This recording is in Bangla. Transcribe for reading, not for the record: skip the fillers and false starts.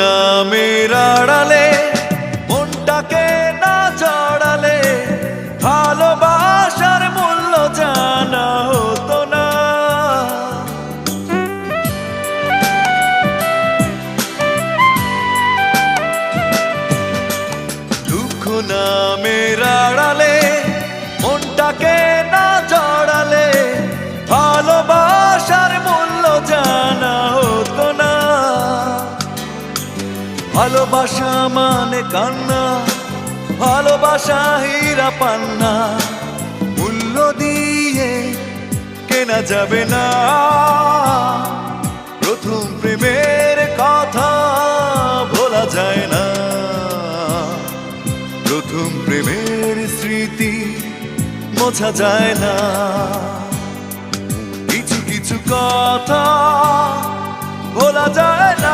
নামের আড়ালে মনটাকে না জড়ালে ভালোবাসার মূল্য জানা হতো না। দুঃখ নামের আড়ালে মনটাকে না জড়ালে ভালোবাসার মূল্য জানা হতো না। ভালোবাসা মানে কান্না, ভালোবাসা হীরা পান্না, মূল্য দিয়ে কেনা যাবে না। প্রথম প্রেমের কথা ভোলা যায় না, প্রথম প্রেমের স্মৃতি মোছা যায় না। কিছু কিছু কথা ভোলা যায় না।